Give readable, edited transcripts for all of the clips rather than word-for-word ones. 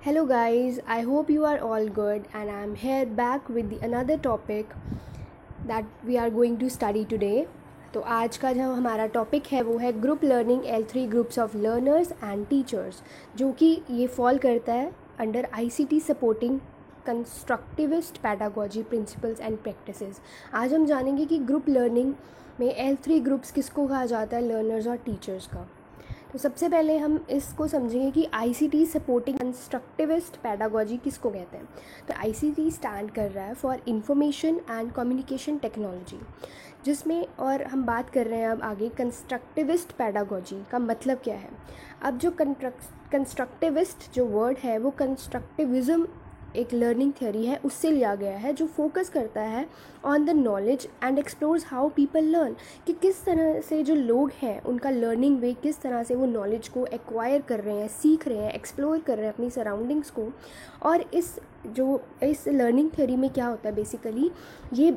Hello guys, I hope you are all good and I am here back with another topic that we are going to study today. तो आज का जो हमारा topic है वो है group learning L3 groups of learners and teachers, जो कि ये फॉल करता है under ICT supporting constructivist pedagogy principles and practices. आज हम जानेंगे कि ग्रुप लर्निंग में L3 ग्रुप्स किसको कहा जाता है, लर्नर्स और टीचर्स का। तो सबसे पहले हम इसको समझेंगे कि ICT सपोर्टिंग कंस्ट्रक्टिविस्ट पैडागोजी किसको कहते हैं। तो ICT स्टैंड कर रहा है for information and communication technology, जिसमें और हम बात कर रहे हैं अब आगे कंस्ट्रक्टिविस्ट पैडागोजी का मतलब क्या है। अब जो कंस्ट्रक्टिविस्ट जो वर्ड है वो कंस्ट्रक्टिविज़म एक लर्निंग थ्योरी है, उससे लिया गया है, जो फोकस करता है on the knowledge and explores how people learn, कि किस तरह से जो लोग हैं उनका लर्निंग वे, किस तरह से वो नॉलेज को एक्वायर कर रहे हैं, सीख रहे हैं, एक्सप्लोर कर रहे हैं अपनी सराउंडिंग्स को। और इस लर्निंग थ्योरी में क्या होता है, बेसिकली ये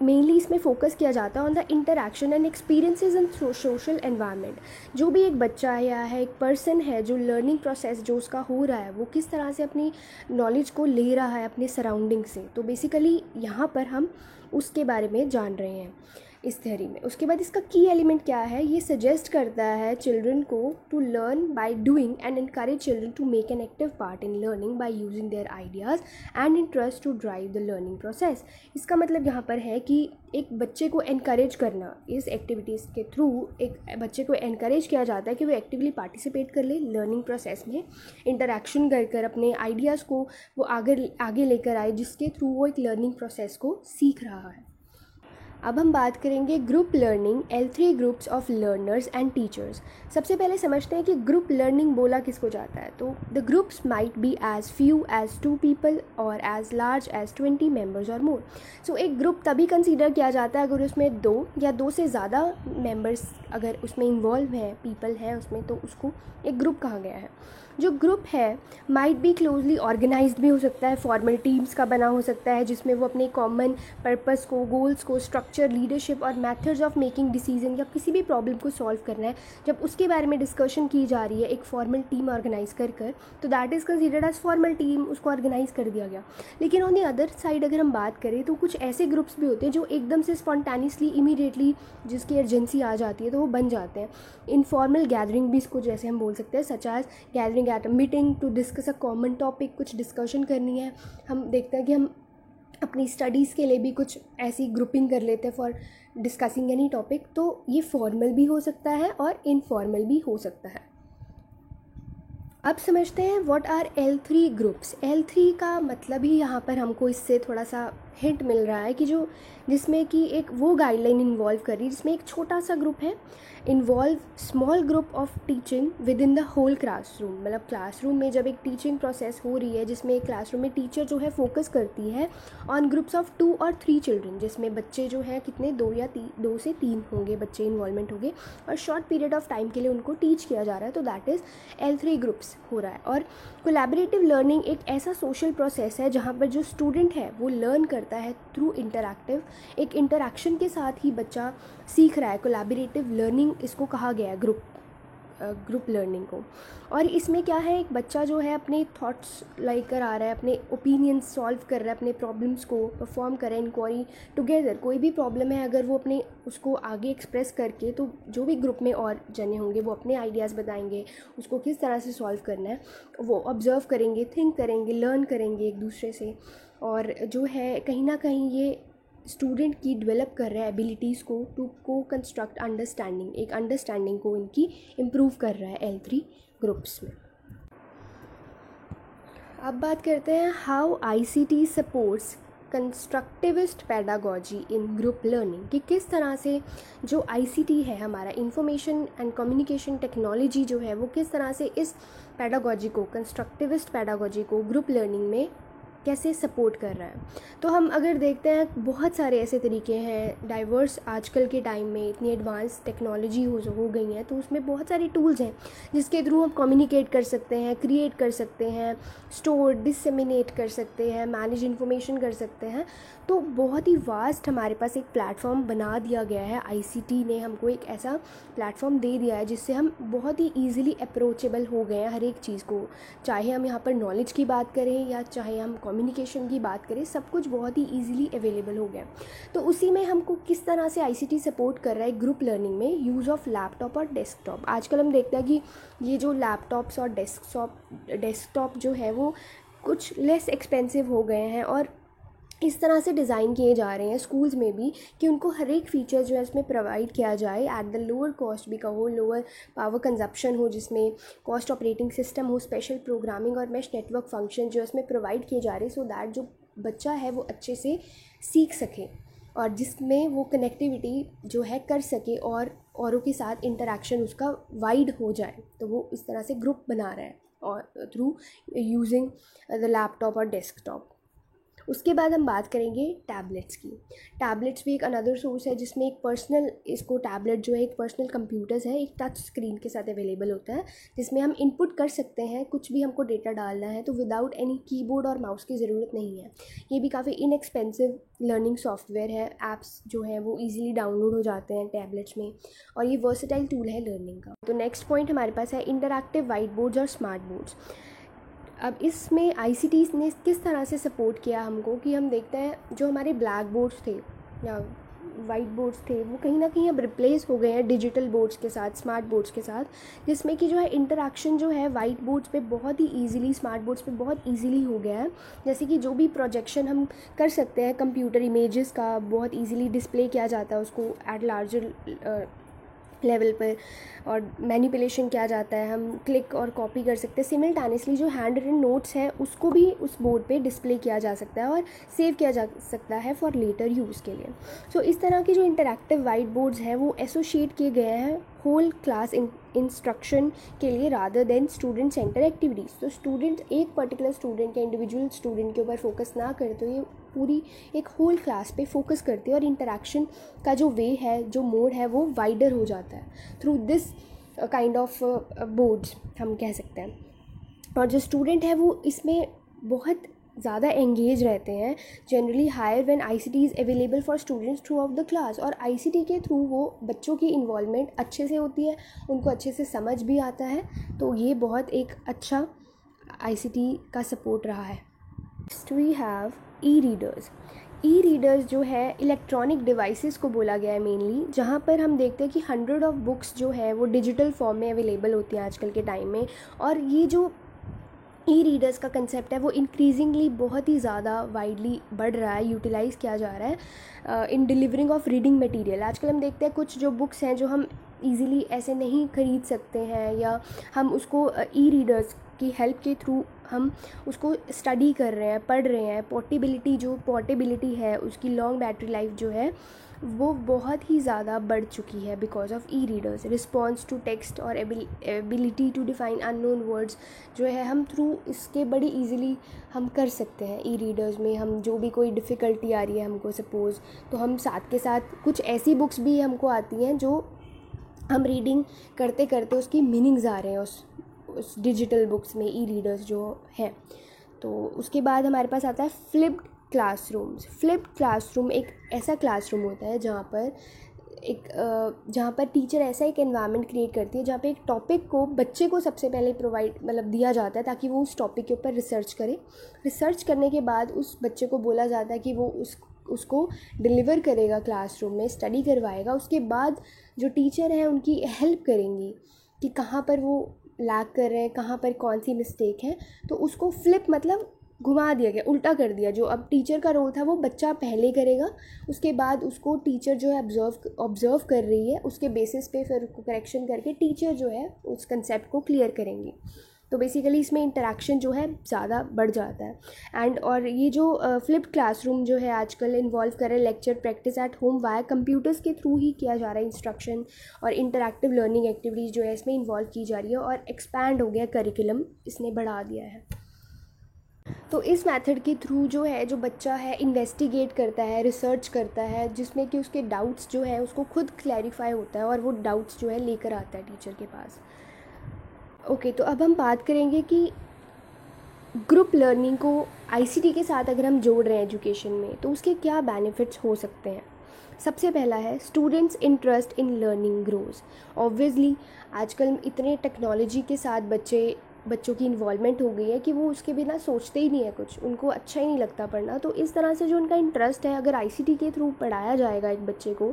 मेनली इसमें फोकस किया जाता है on the interaction and experiences in social environment. जो भी एक बच्चा है या है एक पर्सन है, जो लर्निंग प्रोसेस जो उसका हो रहा है वो किस तरह से अपनी नॉलेज को ले रहा है अपने सराउंडिंग से। तो बेसिकली यहाँ पर हम उसके बारे में जान रहे हैं इस थ्योरी में। उसके बाद इसका की एलिमेंट क्या है, ये सजेस्ट करता है चिल्ड्रन को to learn by doing and encourage children to make an active part in learning by using their ideas and interest to drive the learning process. इसका मतलब यहाँ पर है कि एक बच्चे को एनकरेज करना, इस एक्टिविटीज़ के थ्रू एक बच्चे को एनकरेज किया जाता है कि वो एक्टिवली पार्टिसिपेट कर ले लर्निंग प्रोसेस में, इंटरेक्शन कर अपने आइडियाज़ को वो आगे लेकर आए, जिसके थ्रू वो एक लर्निंग प्रोसेस को सीख रहा है। अब हम बात करेंगे group learning L3 groups of learners and teachers. सबसे पहले समझते हैं कि ग्रुप लर्निंग बोला किसको जाता है। तो the groups might be as few as 2 people और एज लार्ज एज 20 मेंबर्स और मोर। सो एक ग्रुप तभी कंसीडर किया जाता है अगर उसमें 2 या 2 से ज़्यादा मेंबर्स अगर उसमें इन्वॉल्व हैं, पीपल हैं उसमें, तो उसको एक ग्रुप कहा गया है। जो ग्रुप है माइट बी क्लोजली ऑर्गेनाइज्ड भी हो सकता है, फॉर्मल टीम्स का बना हो सकता है, जिसमें वो अपने कॉमन पर्पस को, गोल्स को, स्ट्रक्चर, लीडरशिप और मेथड्स ऑफ मेकिंग डिसीजन या किसी भी प्रॉब्लम को सॉल्व करना है, जब उसके बारे में डिस्कशन की जा रही है एक फॉर्मल टीम ऑर्गेनाइज कर तो that is considered as formal team, उसको ऑर्गेनाइज कर दिया गया। लेकिन ऑन द अदर साइड अगर हम बात करें तो कुछ ऐसे ग्रुप्स भी होते हैं जो एकदम से स्पॉन्टेनियसली इमीडिएटली जिसकी अर्जेंसी आ जाती है तो वो बन जाते हैं। इनफॉर्मल गैदरिंग भी इसको जैसे हम बोल सकते हैं, such as gathering at a meeting to discuss a common topic, कुछ डिस्कशन करनी है। हम देखते हैं कि हम अपनी स्टडीज़ के लिए भी कुछ ऐसी ग्रुपिंग कर लेते हैं फॉर डिस्कसिंग एनी टॉपिक। तो ये फॉर्मल भी हो सकता है और इनफॉर्मल भी हो सकता है। अब समझते हैं what are L3 groups. L3 का मतलब ही यहाँ पर हमको इससे थोड़ा सा हिंट मिल रहा है कि जिसमें कि एक वो गाइडलाइन इन्वॉल्व कर रही है जिसमें एक छोटा सा ग्रुप है, involve small group of teaching within the whole classroom. मतलब क्लासरूम में जब एक टीचिंग प्रोसेस हो रही है जिसमें एक क्लासरूम में टीचर जो है फोकस करती है ऑन ग्रुप्स ऑफ 2 और 3 चिल्ड्रन, जिसमें बच्चे जो हैं कितने 2 से 3 होंगे, बच्चे इन्वॉल्वमेंट होंगे और शॉर्ट पीरियड ऑफ टाइम के लिए उनको टीच किया जा रहा है, तो दैट इज़ L3 ग्रुप्स हो रहा है। और कोलैबोरेटिव लर्निंग एक ऐसा सोशल प्रोसेस है जहाँ पर जो स्टूडेंट है वो लर्न करता है थ्रू इंटरैक्टिव, एक इंटरैक्शन के साथ ही बच्चा सीख रहा है। कोलैबोरेटिव लर्निंग इसको कहा गया है ग्रुप लर्निंग को। और इसमें क्या है, एक बच्चा जो है अपने थॉट्स लेकर आ रहा है, अपने ओपिनियंस सॉल्व कर रहा है, अपने प्रॉब्लम्स को परफॉर्म कर रहा है, इंक्वायरी टुगेदर। कोई भी प्रॉब्लम है अगर वो अपने उसको आगे एक्सप्रेस करके, तो जो भी ग्रुप में और जने होंगे वो अपने आइडियाज़ बताएंगे, उसको किस तरह से सॉल्व करना है वो ऑब्जर्व करेंगे, थिंक करेंगे, लर्न करेंगे एक दूसरे से। और जो है कहीं ना कहीं ये स्टूडेंट की डेवलप कर रहा है एबिलिटीज़ को टू को कंस्ट्रक्ट अंडरस्टैंडिंग, एक अंडरस्टैंडिंग को इनकी इम्प्रूव कर रहा है L3 ग्रुप्स में। अब बात करते हैं how ICT supports constructivist pedagogy in group learning, कि किस तरह से जो ICT है हमारा इंफॉर्मेशन एंड कम्युनिकेशन टेक्नोलॉजी जो है वो किस तरह से इस पैडागोजी को, कंस्ट्रक्टिविस्ट पैडागोजी को ग्रुप लर्निंग में कैसे सपोर्ट कर रहा है। तो हम अगर देखते हैं बहुत सारे ऐसे तरीके हैं डाइवर्स, आजकल के टाइम में इतनी एडवांस टेक्नोलॉजी हो गई है, तो उसमें बहुत सारे टूल्स हैं जिसके थ्रू हम कम्युनिकेट कर सकते हैं, क्रिएट कर सकते हैं, स्टोर डिसमिनेट कर सकते हैं, मैनेज इन्फॉर्मेशन कर सकते हैं। तो बहुत ही वास्ट हमारे पास एक प्लेटफॉर्म बना दिया गया है, आईसीटी ने हमको एक ऐसा प्लेटफॉर्म दे दिया है जिससे हम बहुत ही ईजिली अप्रोचेबल हो गए हैं हर एक चीज़ को। चाहे हम यहाँ पर नॉलेज की बात करें या चाहे हम कम्युनिकेशन की बात करें, सब कुछ बहुत ही ईजिली अवेलेबल हो गया। तो उसी में हमको किस तरह से आईसीटी सपोर्ट कर रहा है ग्रुप लर्निंग में, यूज़ ऑफ लैपटॉप और डेस्कटॉप। आजकल हम देखते हैं कि ये जो लैपटॉप्स और डेस्कटॉप जो है वो कुछ लेस एक्सपेंसिव हो गए हैं और इस तरह से डिज़ाइन किए जा रहे हैं स्कूल्स में भी कि उनको हर एक फ़ीचर जो है इसमें प्रोवाइड किया जाए एट द लोअर कॉस्ट भी कहो, लोअर पावर कंजप्शन हो, जिसमें कॉस्ट ऑपरेटिंग सिस्टम हो, स्पेशल प्रोग्रामिंग और मैश नेटवर्क फंक्शन जो इसमें प्रोवाइड किए जा रहे हैं, सो दैट जो बच्चा है वो अच्छे से सीख सके और जिसमें वो कनेक्टिविटी जो है कर सके और औरों के साथ इंटरेक्शन उसका वाइड हो जाए। तो वो इस तरह से ग्रुप बना रहा है और थ्रू यूजिंग द लैपटॉप और डेस्कटॉप। उसके बाद हम बात करेंगे टैबलेट्स की। टैबलेट्स भी एक अनदर सोर्स है जिसमें एक पर्सनल, इसको टैबलेट जो है एक पर्सनल कंप्यूटर्स है, एक टच स्क्रीन के साथ अवेलेबल होता है जिसमें हम इनपुट कर सकते हैं, कुछ भी हमको डेटा डालना है तो विदाउट एनी कीबोर्ड और माउस की ज़रूरत नहीं है। ये भी काफ़ी इनएक्सपेंसिव लर्निंग सॉफ्टवेयर है, ऐप्स जो हैं वो ईजिली डाउनलोड हो जाते हैं टैबलेट्स में और ये वर्सेटाइल टूल है लर्निंग का। तो नेक्स्ट पॉइंट हमारे पास है इंटरैक्टिव वाइट बोर्ड्स और स्मार्ट बोर्ड्स। अब इसमें आईसीटी ने किस तरह से सपोर्ट किया हमको कि हम देखते हैं जो हमारे ब्लैक बोर्ड्स थे या वाइट बोर्ड्स थे वो कहीं ना कहीं अब रिप्लेस हो गए हैं डिजिटल बोर्ड्स के साथ, स्मार्ट बोर्ड्स के साथ, जिसमें कि जो है इंटरेक्शन जो है वाइट बोर्ड्स पे बहुत ही ईजिली, स्मार्ट बोर्ड्स पे बहुत ईजिली हो गया है। जैसे कि जो भी प्रोजेक्शन हम कर सकते हैं कंप्यूटर इमेजेस का, बहुत ईजिली डिस्प्ले किया जाता है उसको एट लार्जर लेवल पर और मैनिपुलेशन किया जाता है, हम क्लिक और कॉपी कर सकते हैं। सिमिल्टेनियसली जो हैंड रिटन नोट्स है उसको भी उस बोर्ड पे डिस्प्ले किया जा सकता है और सेव किया जा सकता है फॉर लेटर यूज़ के लिए। सो इस तरह के जो इंटरैक्टिव वाइट बोर्ड्स हैं वो एसोशिएट किए गए हैं होल क्लास इंस्ट्रक्शन के लिए rather than student centre activities. तो स्टूडेंट, एक पर्टिकुलर स्टूडेंट या इंडिविजुअल स्टूडेंट के ऊपर फोकस ना करते हुए पूरी एक होल क्लास पे फोकस करते हैं और इंटरेक्शन का जो वे है, जो मोड है वो वाइडर हो जाता है through this kind of boards हम कह सकते हैं। और जो स्टूडेंट है वो इसमें बहुत ज़्यादा एंगेज रहते हैं, generally higher when ICT is available for students throughout the class. और आईसीटी के थ्रू वो बच्चों की इन्वॉल्वमेंट अच्छे से होती है, उनको अच्छे से समझ भी आता है। तो ये बहुत एक अच्छा आईसीटी का सपोर्ट रहा है। Next we have e readers. E readers जो है इलेक्ट्रॉनिक डिवाइसेस को बोला गया है मेनली, जहाँ पर हम देखते हैं कि 100 ऑफ बुक्स जो है वो डिजिटल फॉर्म में अवेलेबल होती हैं आजकल के टाइम में। और ये जो ई रीडर्स का कंसेप्ट है वो इंक्रीजिंगली बहुत ही ज़्यादा वाइडली बढ़ रहा है, यूटिलाइज़ किया जा रहा है इन डिलीवरिंग ऑफ रीडिंग मटेरियल। आजकल हम देखते हैं कुछ जो बुक्स हैं जो हम इजीली ऐसे नहीं खरीद सकते हैं या हम उसको ई रीडर्स की हेल्प के थ्रू हम उसको स्टडी कर रहे हैं, पढ़ रहे हैं। पोर्टेबिलिटी है उसकी, लॉन्ग बैटरी लाइफ जो है वो बहुत ही ज़्यादा बढ़ चुकी है because of e readers. Response to text और ability to define unknown words जो है हम थ्रू इसके बड़ी इजीली हम कर सकते हैं। ई रीडर्स में हम जो भी कोई डिफ़िकल्टी आ रही है हमको सपोज़, तो हम साथ के साथ कुछ ऐसी बुक्स भी हमको आती हैं जो हम रीडिंग करते करते उसकी मीनिंग्स आ रहे हैं उस डिजिटल बुक्स में, ई रीडर्स जो हैं। तो उसके बाद हमारे पास आता है फ्लिप्ड क्लासरूम्स। फ्लिप्ड क्लासरूम एक ऐसा क्लासरूम होता है जहाँ पर टीचर ऐसा एक एनवायरनमेंट क्रिएट करती है जहाँ पे एक टॉपिक को बच्चे को सबसे पहले दिया जाता है ताकि वो उस टॉपिक के ऊपर रिसर्च करे। रिसर्च करने के बाद उस बच्चे को बोला जाता है कि वो उसको डिलीवर करेगा क्लासरूम में, स्टडी करवाएगा। उसके बाद जो टीचर हैं उनकी हेल्प करेंगी कि कहाँ पर वो लैग कर रहे हैं, कहाँ पर कौन सी मिस्टेक है। तो उसको फ्लिप मतलब घुमा दिया गया, उल्टा कर दिया। जो अब टीचर का रोल था वो बच्चा पहले करेगा, उसके बाद उसको टीचर जो है ऑब्ज़र्व कर रही है, उसके बेसिस पे फिर उसको करेक्शन करके टीचर जो है उस कंसेप्ट को क्लियर करेंगी। तो बेसिकली इसमें इंटरेक्शन जो है ज़्यादा बढ़ जाता है। और ये जो फ्लिप्ड क्लासरूम जो है आजकल इन्वॉल्व कर रहे हैं lecture practice at home via computers के थ्रू ही किया जा रहा है। इंस्ट्रक्शन और इंटरैक्टिव लर्निंग एक्टिविटीज़ जो है इसमें इन्वॉल्व की जा रही है और एक्सपैंड हो गया करिकुलम, इसने बढ़ा दिया है। तो इस मेथड के थ्रू जो है जो बच्चा है इन्वेस्टिगेट करता है, रिसर्च करता है, जिसमें कि उसके डाउट्स जो है उसको खुद क्लैरिफाई होता है और वो डाउट्स जो है लेकर आता है टीचर के पास। ओके, तो अब हम बात करेंगे कि ग्रुप लर्निंग को आईसीटी के साथ अगर हम जोड़ रहे हैं एजुकेशन में तो उसके क्या बेनिफिट्स हो सकते हैं। सबसे पहला है students interest in learning grows. Obviously आजकल इतने टेक्नोलॉजी के साथ बच्चों की इन्वॉल्वमेंट हो गई है कि वो उसके बिना सोचते ही नहीं है, कुछ उनको अच्छा ही नहीं लगता पढ़ना। तो इस तरह से जो उनका इंटरेस्ट है अगर आईसीटी के थ्रू पढ़ाया जाएगा एक बच्चे को,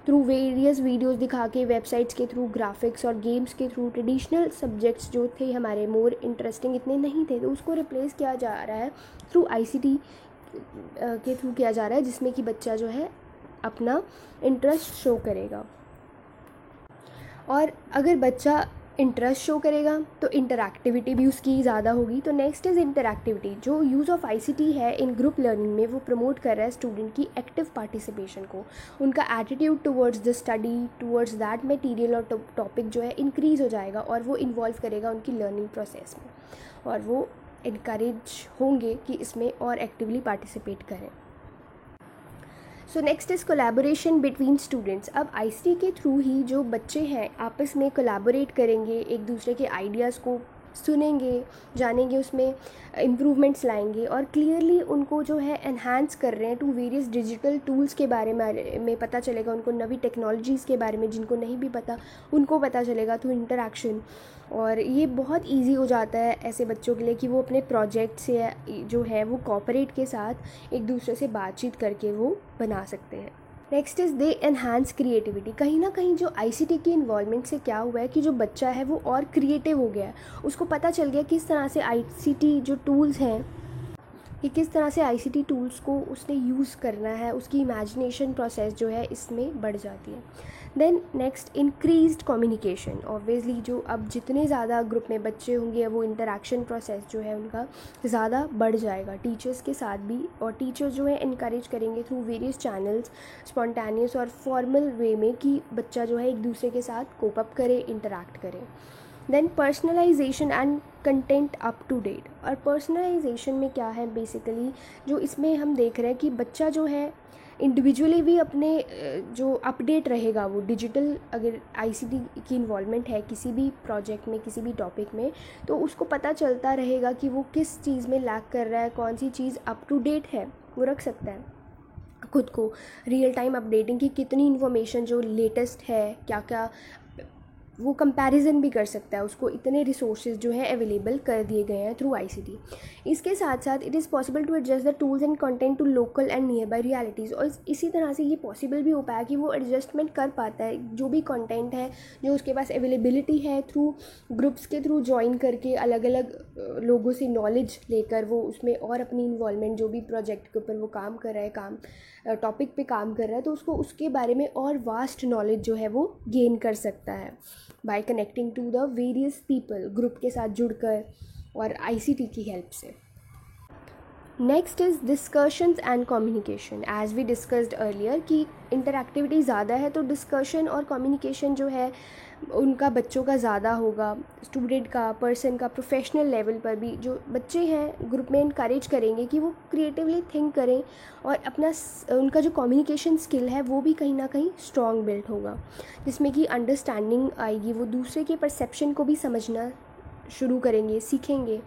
थ्रू वेरियस वीडियोस दिखा के, वेबसाइट्स के थ्रू, ग्राफिक्स और गेम्स के थ्रू, ट्रेडिशनल सब्जेक्ट्स जो थे हमारे मोर इंटरेस्टिंग इतने नहीं थे, तो उसको रिप्लेस किया जा रहा है थ्रू आईसीटी के थ्रू किया जा रहा है, जिसमें कि बच्चा जो है अपना इंटरेस्ट शो करेगा। और अगर बच्चा इंटरेस्ट शो करेगा तो इंटरैक्टिविटी भी उसकी ज़्यादा होगी। तो नेक्स्ट इज़ इंटरैक्टिविटी। जो यूज़ ऑफ आईसीटी है इन ग्रुप लर्निंग में वो प्रमोट कर रहा है स्टूडेंट की एक्टिव पार्टिसिपेशन को, उनका attitude towards the study, towards that material और टॉपिक जो है इंक्रीज़ हो जाएगा और वो इन्वॉल्व करेगा उनकी लर्निंग प्रोसेस में और वो इनकरेज होंगे कि इसमें और एक्टिवली पार्टिसिपेट करें। So next is collaboration between students. अब आईसीटी के थ्रू ही जो बच्चे हैं आपस में कोलैबोरेट करेंगे, एक दूसरे के आइडियाज़ को सुनेंगे, जानेंगे, उसमें इम्प्रूवमेंट्स लाएंगे और क्लियरली उनको जो है एनहांस कर रहे हैं टू वेरियस डिजिटल टूल्स के बारे में पता चलेगा, उनको नवी टेक्नोलॉजीज़ के बारे में जिनको नहीं भी पता उनको पता चलेगा थ्रू इंटरेक्शन। और ये बहुत इजी हो जाता है ऐसे बच्चों के लिए कि वो अपने प्रोजेक्ट से जो है वो कॉपरेट के साथ एक दूसरे से बातचीत करके वो बना सकते हैं। Next is they enhance creativity. कहीं ना कहीं जो आईसीटी की इन्वॉल्वमेंट से क्या हुआ है कि जो बच्चा है वो और क्रिएटिव हो गया है, उसको पता चल गया किस तरह से आईसीटी जो टूल्स हैं कि किस तरह से आईसीटी टूल्स को उसने यूज़ करना है, उसकी इमेजिनेशन प्रोसेस जो है इसमें बढ़ जाती है। Then next increased communication. Obviously जो अब जितने ज़्यादा ग्रुप में बच्चे होंगे वो इंटरेक्शन प्रोसेस जो है उनका ज़्यादा बढ़ जाएगा टीचर्स के साथ भी, और टीचर्स जो है इनकरेज करेंगे थ्रू वेरियस चैनल्स स्पॉन्टेनियस और फॉर्मल वे में कि बच्चा जो है एक दूसरे के साथ कोप अप करे, इंटरेक्ट करे। Then personalisation and content up to date. और पर्सनलाइजेशन में क्या है बेसिकली जो इसमें हम देख रहे हैं कि बच्चा जो है इंडिविजुअली भी अपने जो अपडेट रहेगा वो डिजिटल, अगर आईसीटी की इन्वॉल्वमेंट है किसी भी प्रोजेक्ट में, किसी भी टॉपिक में, तो उसको पता चलता रहेगा कि वो किस चीज़ में लैक कर रहा है, कौन सी चीज़ अप टू डेट है, वो रख सकता है खुद को रियल टाइम अपडेटिंग की कितनी इन्फॉर्मेशन जो लेटेस्ट है, क्या क्या वो कंपैरिजन भी कर सकता है, उसको इतने रिसोर्सेज जो है अवेलेबल कर दिए गए हैं थ्रू आईसीटी। इसके साथ साथ it is possible to adjust the tools and content to local and nearby realities. और इसी तरह से ये पॉसिबल भी हो पाया कि वो एडजस्टमेंट कर पाता है जो भी कंटेंट है जो उसके पास अवेलेबिलिटी है, थ्रू ग्रुप्स के थ्रू ज्वाइन करके अलग अलग लोगों से नॉलेज लेकर वो उसमें और अपनी इन्वॉल्वमेंट जो भी प्रोजेक्ट के ऊपर वो काम कर रहा है, काम टॉपिक पे काम कर रहा है, तो उसको उसके बारे में और वास्ट नॉलेज जो है वो गेन कर सकता है by connecting to the various people, group के साथ जुड़कर और आईसीटी की हेल्प से। Next is discussions and communication. As we discussed earlier कि इंटरैक्टिविटी ज़्यादा है तो डिस्कशन और कम्युनिकेशन जो है उनका बच्चों का ज़्यादा होगा, स्टूडेंट का, पर्सन का, प्रोफेशनल लेवल पर भी जो बच्चे हैं ग्रुप में इनकरेज करेंगे कि वो क्रिएटिवली थिंक करें और अपना उनका जो कम्युनिकेशन स्किल है वो भी कहीं ना कहीं स्ट्रॉन्ग बिल्ड होगा, जिसमें कि अंडरस्टैंडिंग आएगी, वो दूसरे के परसेप्शन को भी समझना शुरू करेंगे, सीखेंगे।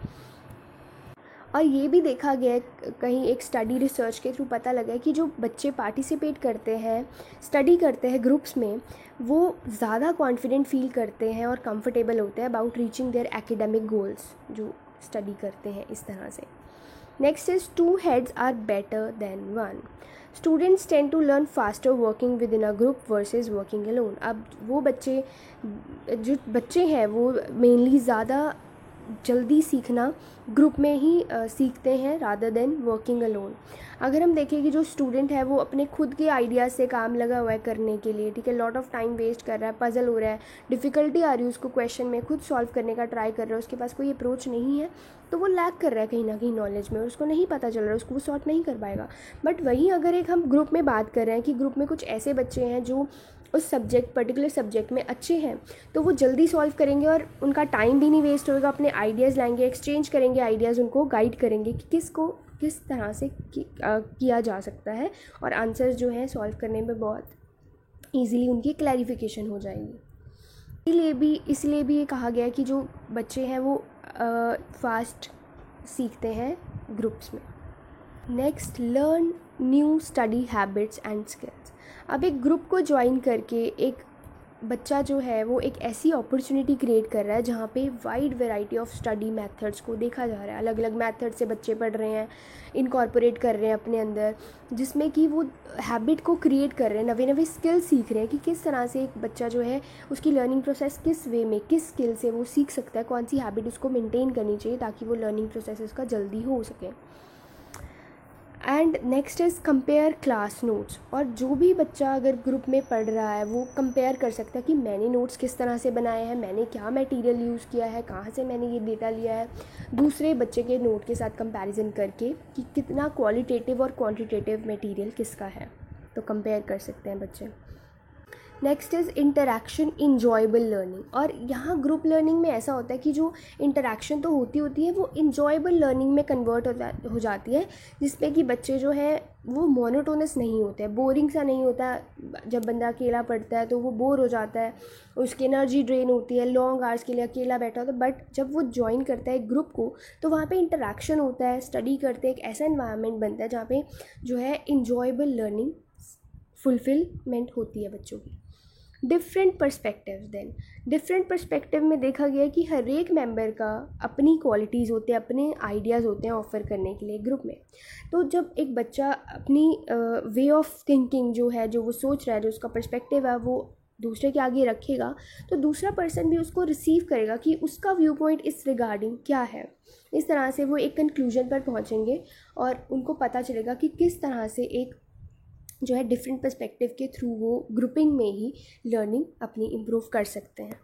और ये भी देखा गया है कहीं एक स्टडी रिसर्च के थ्रू पता लगा है कि जो बच्चे पार्टिसिपेट करते हैं, स्टडी करते हैं ग्रुप्स में, वो ज़्यादा कॉन्फिडेंट फील करते हैं और कंफर्टेबल होते हैं about reaching their academic goals जो स्टडी करते हैं इस तरह से। Next is 2 heads are better than 1। Students tend to learn faster working within a group versus working alone. अब वो जो बच्चे हैं वो मेनली ज़्यादा जल्दी सीखना ग्रुप में ही सीखते हैं रादर देन वर्किंग अलोन। अगर हम देखें कि जो स्टूडेंट है वो अपने खुद के आइडियाज़ से काम लगा हुआ है करने के लिए, ठीक है, लॉट ऑफ टाइम वेस्ट कर रहा है, पजल हो रहा है, डिफ़िकल्टी आ रही है उसको क्वेश्चन में, खुद सॉल्व करने का ट्राई कर रहा है, उसके पास कोई अप्रोच नहीं है, तो वो लैक कर रहा है कहीं ना कहीं नॉलेज में और उसको नहीं पता चल रहा है, उसको वो सॉर्ट नहीं कर पाएगा। बट वहीं अगर एक हम ग्रुप में बात कर रहे हैं कि ग्रुप में कुछ ऐसे बच्चे हैं जो उस पर्टिकुलर सब्जेक्ट में अच्छे हैं तो वो जल्दी सॉल्व करेंगे और उनका टाइम भी नहीं वेस्ट होगा, अपने आइडियाज़ लाएंगे, एक्सचेंज करेंगे आइडियाज़, उनको गाइड करेंगे कि किस तरह से किया जा सकता है, और आंसर्स जो हैं सॉल्व करने में बहुत ईजीली उनकी क्लैरिफिकेशन हो जाएगी। इसलिए भी ये कहा गया है कि जो बच्चे हैं वो फास्ट सीखते हैं ग्रुप्स में। Next, learn new study habits and skills. अब एक ग्रुप को ज्वाइन करके एक बच्चा जो है वो एक ऐसी अपॉर्चुनिटी क्रिएट कर रहा है जहाँ पे wide variety of study methods को देखा जा रहा है। अलग अलग मेथड से बच्चे पढ़ रहे हैं, इनकॉर्पोरेट कर रहे हैं अपने अंदर, जिसमें कि वो हैबिट को क्रिएट कर रहे हैं, नवे नवे स्किल सीख रहे हैं कि किस तरह से एक बच्चा जो है उसकी लर्निंग प्रोसेस किस वे में, किस स्किल से वो सीख सकता है, कौन सी हैबिट उसको मेंटेन करनी चाहिए ताकि वो लर्निंग प्रोसेस उसका जल्दी हो सके। And next is compare class notes. और जो भी बच्चा अगर ग्रुप में पढ़ रहा है वो कंपेयर कर सकता है कि मैंने नोट्स किस तरह से बनाए हैं, मैंने क्या मटेरियल यूज़ किया है, कहाँ से मैंने ये डेटा लिया है, दूसरे बच्चे के नोट के साथ कंपैरिजन करके कि कितना क्वालिटेटिव और क्वांटिटेटिव मटेरियल किसका है, तो कंपेयर कर सकते हैं बच्चे। Next is interaction enjoyable learning. और यहाँ ग्रुप लर्निंग में ऐसा होता है कि जो इंटरेक्शन तो होती है वो इंजॉयबल लर्निंग में कन्वर्ट हो जाती है, जिसमें कि बच्चे जो हैं वो मोनोटोनस नहीं होते हैं, बोरिंग सा नहीं होता। जब बंदा अकेला पढ़ता है तो वो बोर हो जाता है, उसकी एनर्जी ड्रेन होती है, लॉन्ग आवर्स के लिए अकेला बैठा होता है। बट जब वो ज्वाइन करता है एक ग्रुप को तो वहाँ पे इंटरेक्शन होता है, स्टडी करते हैं, एक ऐसा एनवायरनमेंट बनता है जहाँ पे जो है इंजॉयबल लर्निंग फुलफिलमेंट होती है बच्चों की। डिफरेंट पर्सपेक्टिव में देखा गया कि हर एक मेंबर का अपनी क्वालिटीज़ होते हैं, अपने आइडियाज़ होते हैं ऑफ़र करने के लिए ग्रुप में। तो जब एक बच्चा अपनी वे ऑफ थिंकिंग जो है, जो वो सोच रहा है, जो उसका पर्सपेक्टिव है, वो दूसरे के आगे रखेगा तो दूसरा पर्सन भी उसको रिसीव करेगा कि उसका व्यू पॉइंट इस रिगार्डिंग क्या है। इस तरह से वो एक कंक्लूजन पर पहुँचेंगे और उनको पता चलेगा कि किस तरह से एक जो है डिफरेंट पर्सपेक्टिव के थ्रू वो ग्रुपिंग में ही लर्निंग अपनी इम्प्रूव कर सकते हैं।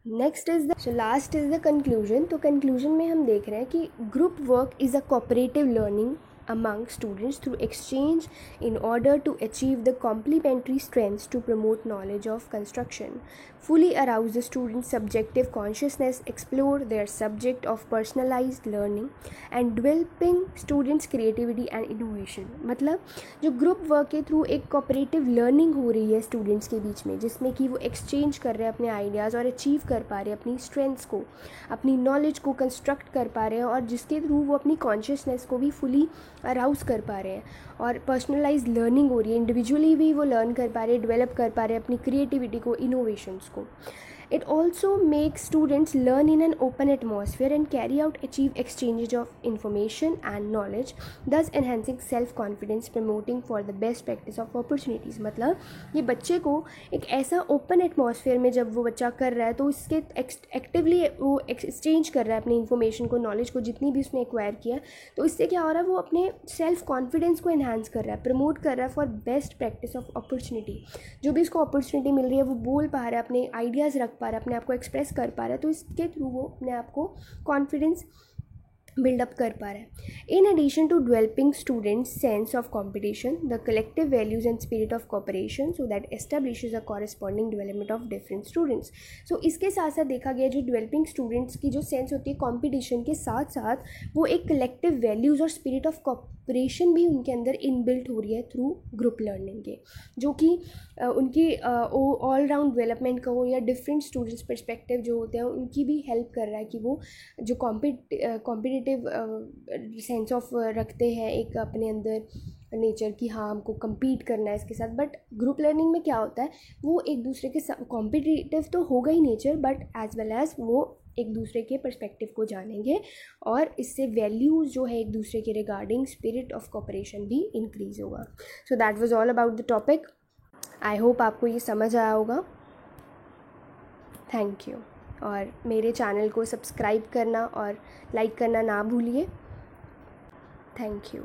Next is last is the conclusion. तो कंक्लूजन में हम देख रहे हैं कि group work is a cooperative learning among students through exchange in order to achieve the complementary strengths to promote knowledge of construction, fully arouse the students' subjective consciousness, explore their subject of personalized learning and developing students' creativity and innovation। मतलब जो group work के through एक cooperative learning हो रही है students के बीच में, जिसमें कि वो एक्सचेंज कर रहे हैं अपने आइडियाज़ और अचीव कर पा रहे हैं अपनी स्ट्रेंथ्स को, अपनी नॉलेज को कंस्ट्रक्ट कर पा रहे हैं, और जिसके थ्रू वो अपनी कॉन्शियसनेस को भी फुली अराउज कर पा रहे हैं और पर्सनलाइज लर्निंग हो रही है, इंडिविजुअली भी वो लर्न कर पा रहे हैं, डेवलप कर पा रहे हैं अपनी क्रिएटिविटी को, इनोवेशंस को। It also makes students learn in an open atmosphere and carry out achieve exchange of information and knowledge, thus enhancing self-confidence, promoting for the best practice of opportunities। मतलब ये बच्चे को एक ऐसा ओपन एटमॉस्फेयर में जब वो बच्चा कर रहा है तो इसके एक्टिवली वो एक्सचेंज कर रहा है अपनी इन्फॉर्मेशन को, नॉलेज को, जितनी भी उसने एक्वायर किया, तो इससे क्या हो रहा है, वो अपने सेल्फ कॉन्फिडेंस को एनहांस कर रहा है, प्रमोट कर रहा है for best practice of opportunity. जो भी उसको अपॉर्चुनिटी मिल रही है वो बोल पा रहा है, अपने आइडियाज़ रख पा रहा है, अपने आप को एक्सप्रेस कर पा रहा है, तो इसके थ्रू वो अपने आप को कॉन्फिडेंस बिल्डअप कर पा रहा है। In addition to developing students sense of competition, the collective values and spirit of cooperation, so that establishes a corresponding development of different students. सो इसके साथ साथ देखा गया जो डेवलपिंग स्टूडेंट्स की जो सेंस होती है कॉम्पिटिशन के साथ साथ, वो एक कलेक्टिव वैल्यूज़ और स्पिरिट ऑफ कॉपरेशन भी उनके अंदर इनबिल्ट हो रही है थ्रू ग्रुप लर्निंग के, जो कि उनकी ऑल राउंड डेवलपमेंट का हो या डिफरेंट स्टूडेंट्स पर्सपेक्टिव जो होते हैं उनकी भी हेल्प कर रहा है कि वो जो कॉम्पिटिटिव सेंस ऑफ रखते हैं एक अपने अंदर नेचर की, हाँ हमको compete करना है इसके साथ। बट ग्रुप लर्निंग में क्या होता है, वो एक दूसरे के साथ कॉम्पिटिटिव तो होगा ही nature, but as well as वो एक दूसरे के पर्सपेक्टिव को जानेंगे और इससे वैल्यूज़ जो है एक दूसरे के रिगार्डिंग स्पिरिट ऑफ कोऑपरेशन भी इंक्रीज़ होगा। So that was all about the topic. I hope आपको ये समझ आया होगा। Thank you. और मेरे चैनल को सब्सक्राइब करना और लाइक करना ना भूलिए। Thank you.